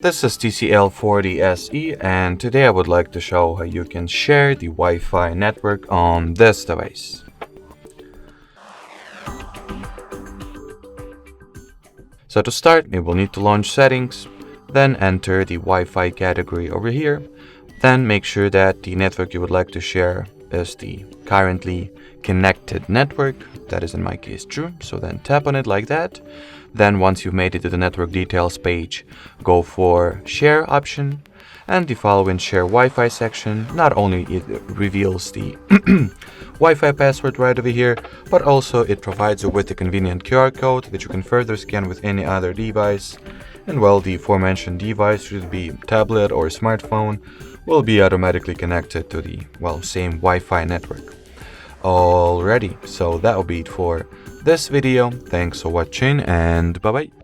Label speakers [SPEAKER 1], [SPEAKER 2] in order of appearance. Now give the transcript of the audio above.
[SPEAKER 1] This is TCL 40SE, and today I would like to show how you can share the Wi-Fi network on this device. So to start, we will need to launch settings, then enter the Wi-Fi category over here, then make sure that the network you would like to share is the currently connected network. That is in my case true, so then tap on it like that. Then once you've made it to the network details page, go for share option, and the following share Wi-Fi section. Not only it reveals the Wi-Fi password right over here, but also it provides you with a convenient QR code that you can further scan with any other device. And well, the aforementioned device, should it be tablet or smartphone, will be automatically connected to the, well, same Wi-Fi network. Alrighty, so that will be it for this video. Thanks for watching and bye bye.